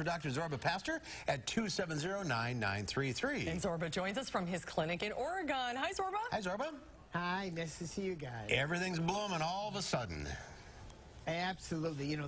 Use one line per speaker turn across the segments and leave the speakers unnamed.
for Dr. Zorba Paster at 270-9933.
And Zorba joins us from his clinic in Oregon. Hi, Zorba.
Hi, Zorba.
Hi, nice to see you guys.
Everything's blooming all of a sudden.
Absolutely. You know,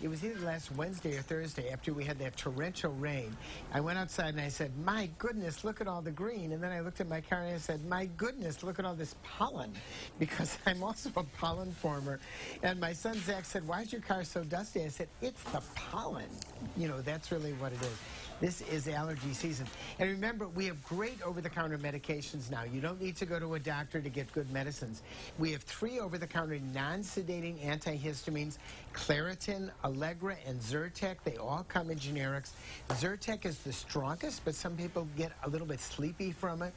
it was either last Wednesday or Thursday after we had that torrential rain. I went outside and I said, my goodness, look at all the green. And then I looked at my car and I said, my goodness, look at all this pollen, because I'm also a pollen former. And my son Zach said, why is your car so dusty? I said, it's the pollen. You know, that's really what it is. This is allergy season. And remember, we have great over-the-counter medications now. You don't need to go to a doctor to get good medicines. We have 3 over-the-counter non-sedating antihistamines, Claritin, Allegra, and Zyrtec. They all come in generics. Zyrtec is the strongest, but some people get a little bit sleepy from that.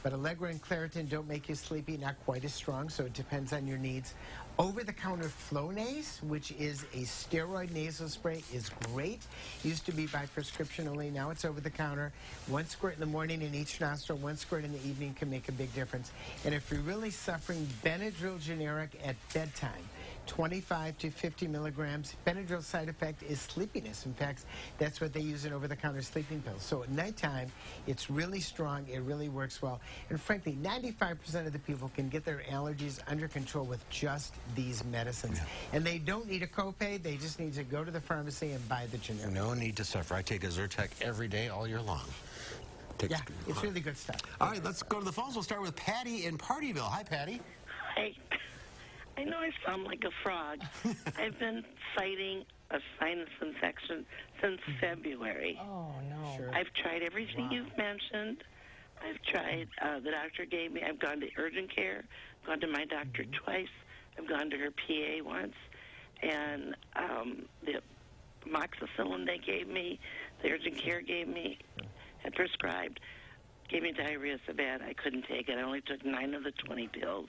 But Allegra and Claritin don't make you sleepy, not quite as strong, so it depends on your needs. Over-the-counter Flonase, which is a steroid nasal spray, is great. Used to be by prescription only. Now it's over-the-counter. 1 squirt in the morning in each nostril, 1 squirt in the evening can make a big difference. And if you're really suffering, Benadryl generic at bedtime, 25 to 50 milligrams. Benadryl side effect is sleepiness. In fact, that's what they use in over-the-counter sleeping pills. So at nighttime, it's really strong. It really works well. And frankly, 95% of the people can get their allergies under control with just these medicines. Yeah. And they don't need a copay. They just need to go to the pharmacy and buy the generic.
No need to suffer. I take a Zyrtec every day, all year long.
Yeah, it's really good stuff.
All right, let's go to the phones. We'll start with Patty in PARDEEVILLE. Hi, Patty.
Hi. I know I sound like a frog. I've been fighting a sinus infection since February.
Oh, no.
Sure.
I've tried everything you've mentioned. I've tried, the doctor gave me, I've gone to urgent care, gone to my doctor twice. I've gone to her PA once. And the amoxicillin they gave me, the urgent care gave me, had prescribed, gave me diarrhea so bad I couldn't take it. I only took 9 of the 20 pills.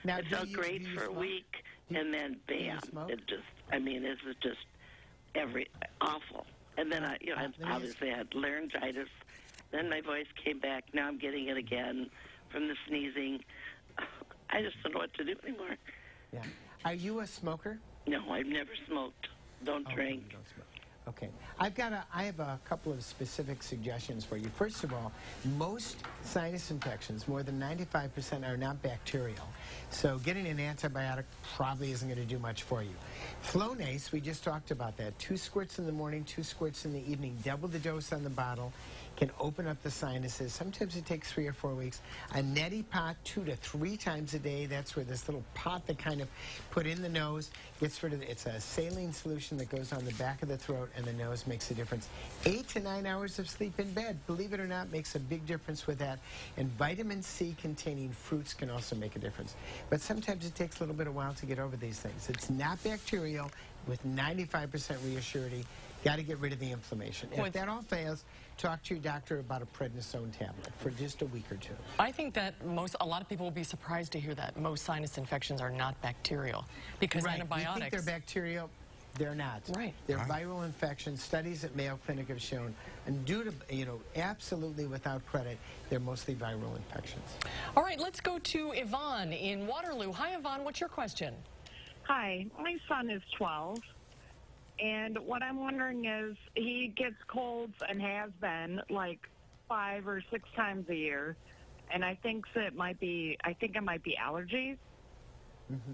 Now,
it felt great for a week, and then bam, it just, I mean, this was just awful. And then I obviously had laryngitis. Then my voice came back. Now I'm getting it again from the sneezing. I just don't know what to do anymore.
Yeah. Are you a smoker?
No, I've never smoked. Don't drink.
You don't smoke. Okay. I have a couple of specific suggestions for you. First of all, most sinus infections, more than 95%, are not bacterial. So getting an antibiotic probably isn't going to do much for you. Flonase, we just talked about that. 2 squirts in the morning, 2 squirts in the evening, double the dose on the bottle, can open up the sinuses. Sometimes it takes 3 or 4 weeks. A neti pot 2 to 3 times a day. That's where this little pot that kind of put in the nose gets rid of it. It's a saline solution that goes on the back of the throat and the nose, makes a difference. 8 to 9 hours of sleep in bed, believe it or not, makes a big difference with that. And vitamin C containing fruits can also make a difference. But sometimes it takes a little bit of a while to get over these things. It's not bacterial with 95% reassurity. Got to get rid of the inflammation. If that all fails, talk to your doctor about a prednisone tablet for just a week or 2.
I think that a lot of people will be surprised to hear that most sinus infections are not bacterial, because antibiotics.
You think they're bacterial? They're not.
Right.
They're viral infections. Studies at Mayo Clinic have shown, and due to, absolutely without credit, they're mostly viral infections.
All right, let's go to Yvonne in Waterloo. Hi, Yvonne. What's your question?
Hi. My son is 12. And what I'm wondering is, he gets colds and has been like 5 or 6 times a year, and I think it might be allergies.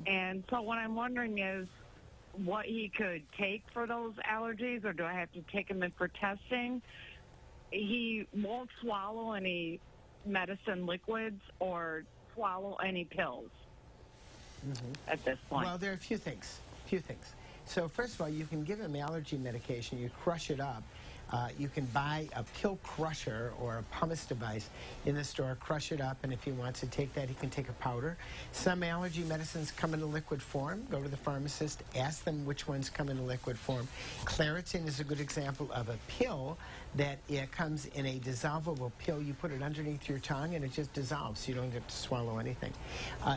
And so what I'm wondering is what he could take for those allergies, or do I have to take him in for testing? He won't swallow any medicine liquids or swallow any pills at this point.
Well, there are a few things. So first of all, you can give him allergy medication. You crush it up. You can buy a pill crusher or a pumice device in the store, crush it up, and if he wants to take that, he can take a powder. Some allergy medicines come in a liquid form. Go to the pharmacist, ask them which ones come in a liquid form. Claritin is a good example of a pill that comes in a dissolvable pill. You put it underneath your tongue and it just dissolves. You don't have to swallow anything.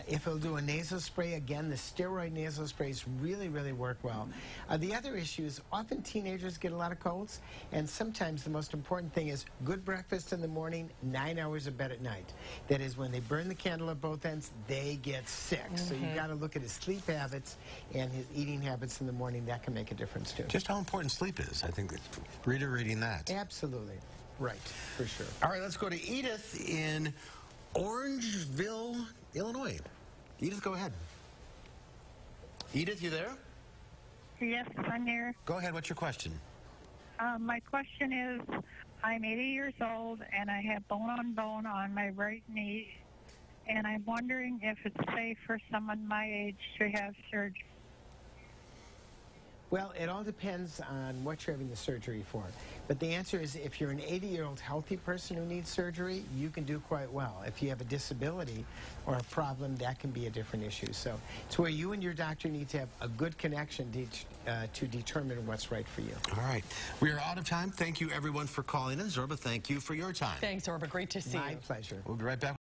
If he'll do a nasal spray, again, the steroid nasal sprays really, really work well. The other issue is often teenagers get a lot of colds, And sometimes the most important thing is good breakfast in the morning, 9 hours of bed at night. That is, when they burn the candle at both ends, they get sick. So you've got to look at his sleep habits and his eating habits in the morning. That can make a difference too.
Just how important sleep is. I think reiterating that.
Absolutely. Right, for sure.
All right, let's go to Edith in Orangeville, Illinois. Edith, go ahead. Edith, you there?
Yes, I'm here.
Go ahead. What's your question?
My question is, I'm 80 years old, and I have bone on my right knee, and I'm wondering if it's safe for someone my age to have surgery.
Well, it all depends on what you're having the surgery for. But the answer is, if you're an 80-year-old healthy person who needs surgery, you can do quite well. If you have a disability or a problem, that can be a different issue. So it's where you and your doctor need to have a good connection to determine what's right for you.
All right. We are out of time. Thank you, everyone, for calling in. Zorba, thank you for your time.
Thanks, Zorba. Great to see you.
My pleasure.
We'll be right back.